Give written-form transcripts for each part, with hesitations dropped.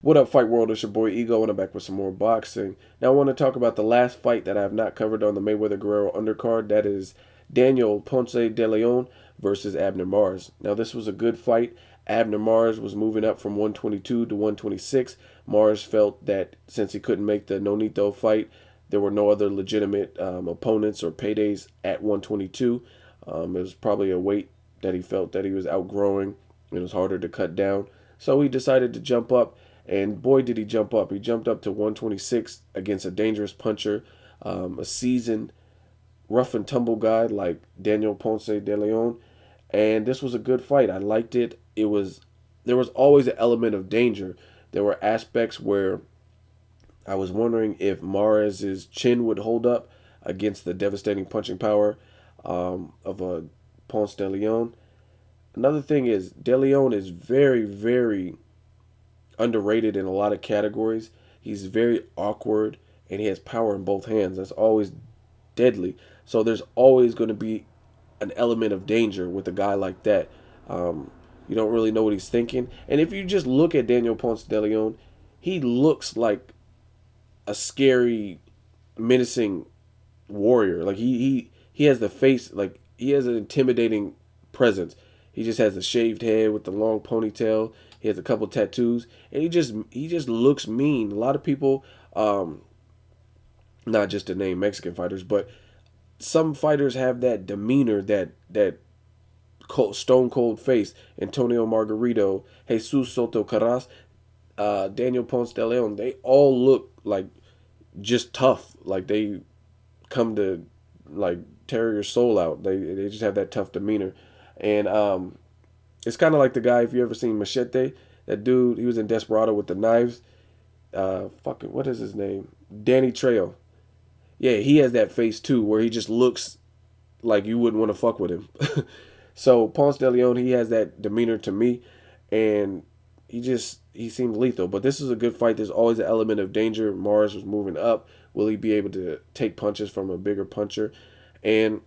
What up, Fight World? It's your boy Ego, and I'm back with some more boxing. Now, I want to talk about the last fight that I have not covered on the Mayweather Guerrero undercard. That is Daniel Ponce de Leon versus Abner Mars. Now, this was a good fight. Abner Mars was moving up from 122 to 126. Mars felt that since he couldn't make the Nonito fight, there were no other legitimate opponents or paydays at 122. It was probably a weight that he felt that he was outgrowing. It was harder to cut down. So he decided to jump up, and boy, did he jump up. He jumped up to 126 against a dangerous puncher, a seasoned rough and tumble guy like Daniel Ponce de Leon. And this was a good fight. I liked it. There was always an element of danger. There were aspects where I was wondering if Mares's chin would hold up against the devastating punching power of a Ponce de Leon. Another thing is De Leon is very, very underrated in a lot of categories. He's very awkward and he has power in both hands. That's always deadly. So there's always going to be an element of danger with a guy like that. You don't really know what he's thinking. And if you just look at Daniel Ponce de Leon, he looks like a scary, menacing warrior. Like he has the face, like he has an intimidating presence. He just has a shaved head with the long ponytail. He has a couple tattoos, and he just looks mean. A lot of people, not just to name Mexican fighters, but some fighters have that demeanor, that cold, stone cold face. Antonio Margarito, Jesus Soto Carras, Daniel Ponce de Leon, they all look like just tough. Like they come to like tear your soul out. They just have that tough demeanor, and it's kind of like the guy, if you ever seen Machete, that dude, he was in Desperado with the knives. Fucking what is his name? Danny Trejo. Yeah, he has that face too, where he just looks like you wouldn't want to fuck with him. So Ponce de Leon, he has that demeanor to me, and he seemed lethal. But this is a good fight. There's always an element of danger. Mars was moving up. Will he be able to take punches from a bigger puncher? And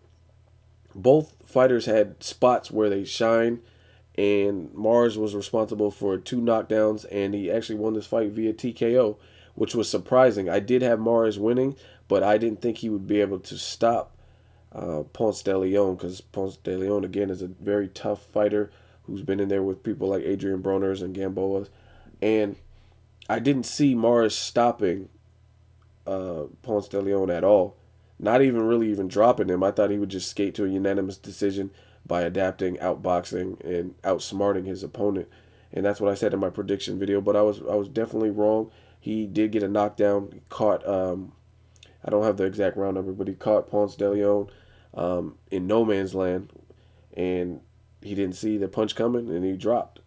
both fighters had spots where they shine, and Mars was responsible for two knockdowns, and he actually won this fight via TKO, which was surprising. I did have Mars winning, but I didn't think he would be able to stop Ponce de Leon, because Ponce de Leon, again, is a very tough fighter who's been in there with people like Adrian Broners and Gamboas. And I didn't see Mars stopping Ponce de Leon at all. Not even really even dropping him. I thought he would just skate to a unanimous decision by adapting, outboxing, and outsmarting his opponent. And that's what I said in my prediction video. But I was definitely wrong. He did get a knockdown. He caught I don't have the exact round number, but he caught Ponce de Leon in no man's land, and he didn't see the punch coming, and he dropped.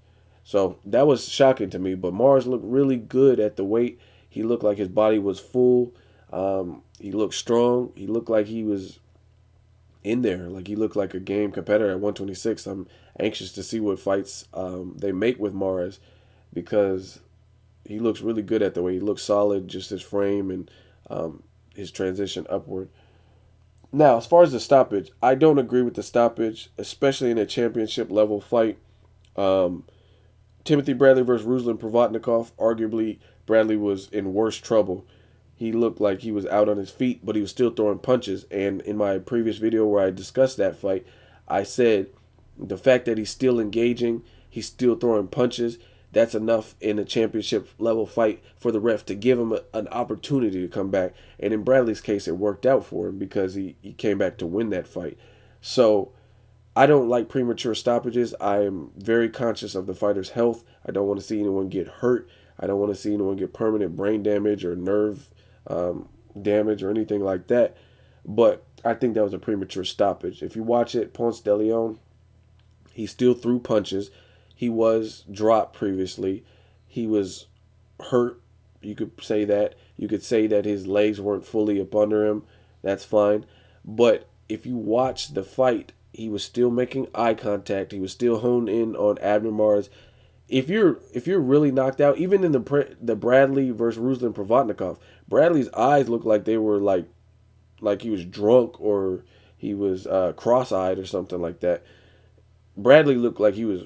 So that was shocking to me. But Mars looked really good at the weight. He looked like his body was full. He looked strong. He looked like he was in there. Like he looked like a game competitor at 126. I'm anxious to see what fights they make with Mars, because he looks really good at the weight. He looks solid, just his frame and his transition upward. Now, as far as the stoppage, I don't agree with the stoppage, especially in a championship level fight. Um, Timothy Bradley versus Ruslan Provodnikov. Arguably, Bradley was in worse trouble. He looked like he was out on his feet, but he was still throwing punches. And in my previous video where I discussed that fight, I said the fact that he's still engaging, he's still throwing punches, that's enough in a championship level fight for the ref to give him an opportunity to come back. And in Bradley's case, it worked out for him because he came back to win that fight. So I don't like premature stoppages. I am very conscious of the fighter's health. I don't want to see anyone get hurt. I don't want to see anyone get permanent brain damage or nerve damage or anything like that. But I think that was a premature stoppage. If you watch it, Ponce de Leon, he still threw punches. He was dropped previously. He was hurt. You could say that. You could say that his legs weren't fully up under him. That's fine. But if you watch the fight, he was still making eye contact. He was still honed in on Abner Mars. If you're really knocked out, even in the Bradley versus Ruslan Provodnikov, Bradley's eyes looked like they were like he was drunk, or he was cross-eyed or something like that. Bradley looked like he was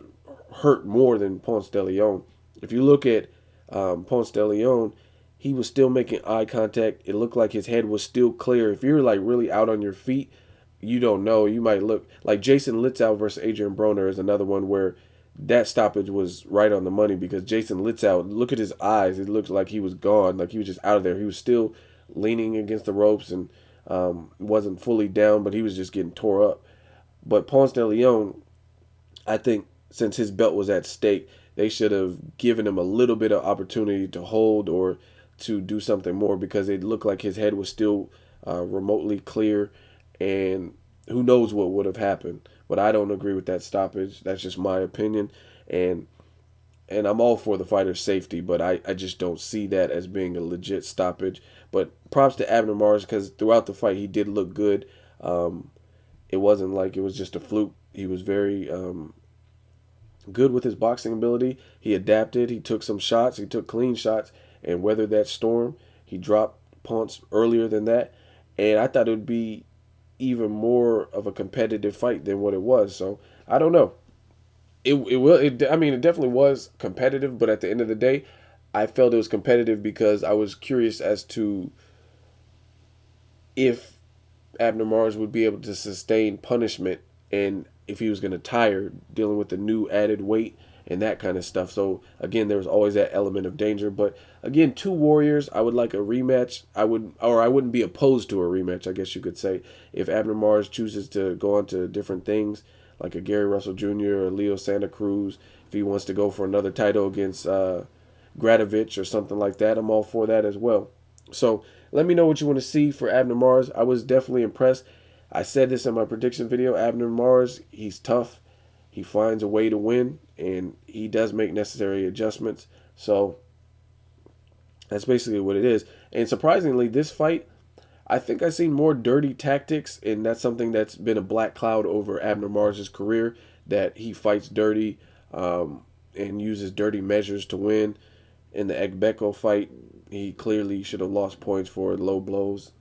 hurt more than Ponce de Leon. If you look at Ponce de Leon, he was still making eye contact. It looked like his head was still clear. If you're like really out on your feet, you don't know. You might look like Jason Litzau versus Adrian Broner is another one where that stoppage was right on the money because Jason Litzau, look at his eyes. It looked like he was gone, like he was just out of there. He was still leaning against the ropes and wasn't fully down, but he was just getting tore up. But Ponce de Leon, I think since his belt was at stake, they should have given him a little bit of opportunity to hold or to do something more because it looked like his head was still remotely clear, and who knows what would have happened. But I don't agree with that stoppage. That's just my opinion, and I'm all for the fighter's safety, but I just don't see that as being a legit stoppage. But props to Abner Mars because throughout the fight he did look good. It wasn't like it was just a fluke. He was very good with his boxing ability. He adapted. He took some shots. He took clean shots and weathered that storm. He dropped Ponce earlier than that, and I thought it would be even more of a competitive fight than what it was. So I don't know. I mean, it definitely was competitive, but at the end of the day, I felt it was competitive because I was curious as to if Abner Mars would be able to sustain punishment and if he was going to tire dealing with the new added weight and that kind of stuff. So again, there was always that element of danger. But again, two warriors, I would like a rematch. I wouldn't be opposed to a rematch, I guess you could say, if Abner Mars chooses to go on to different things like a Gary Russell Jr. or Leo Santa Cruz. If he wants to go for another title against Gradovich or something like that, I'm all for that as well. So let me know what you want to see for Abner Mars. I was definitely impressed. I said this in my prediction video. Abner Mars, he's tough. He finds a way to win, and he does make necessary adjustments. So that's basically what it is. And surprisingly, this fight, I think I've seen more dirty tactics, and that's something that's been a black cloud over Abner Mars' career, that he fights dirty and uses dirty measures to win. In the Egbeko fight, he clearly should have lost points for low blows.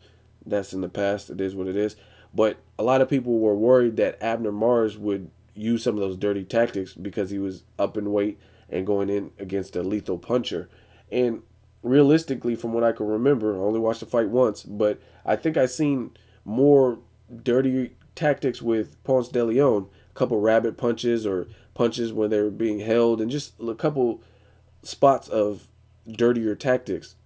That's in the past. It is what it is. But a lot of people were worried that Abner Mars would use some of those dirty tactics because he was up in weight and going in against a lethal puncher. And realistically, from what I can remember, I only watched the fight once, but I think I've seen more dirty tactics with Ponce de Leon. A couple rabbit punches or punches when they were being held, and just a couple spots of dirtier tactics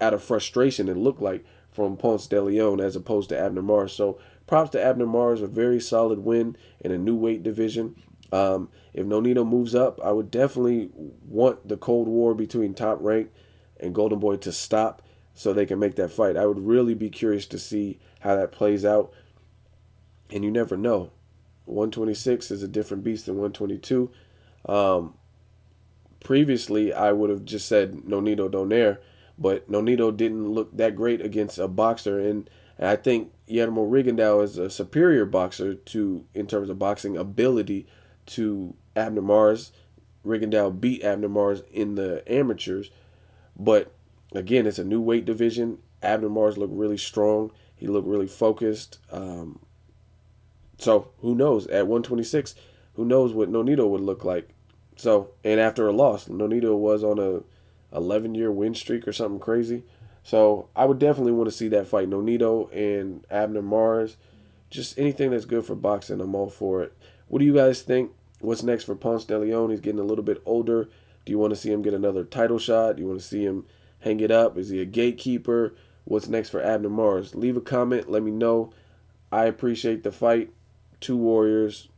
out of frustration, it looked like, from Ponce de Leon as opposed to Abner Mars. So props to Abner Mars, a very solid win in a new weight division. If Nonito moves up, I would definitely want the Cold War between Top Rank and Golden Boy to stop so they can make that fight. I would really be curious to see how that plays out. And you never know. 126 is a different beast than 122. Previously, I would have just said Nonito Donaire, but Nonito didn't look that great against a boxer, and I think Guillermo Rigondeaux is a superior boxer in terms of boxing ability to Abner Mars. Rigondeaux beat Abner Mars in the amateurs, but again, it's a new weight division. Abner Mars looked really strong. He looked really focused. So who knows? At 126, who knows what Nonito would look like? So, and after a loss, Nonito was on a 11-year win streak or something crazy. So I would definitely want to see that fight, Nonito and Abner Mars. Just anything that's good for boxing, I'm all for it. What do you guys think? What's next for Ponce de Leon? He's getting a little bit older. Do you want to see him get another title shot? Do you want to see him hang it up? Is he a gatekeeper? What's next for Abner Mars? Leave a comment. Let me know. I appreciate the fight. Two warriors.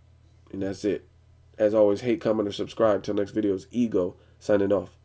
And that's it. As always, hate, comment, or subscribe. Till next video, it's Ego signing off.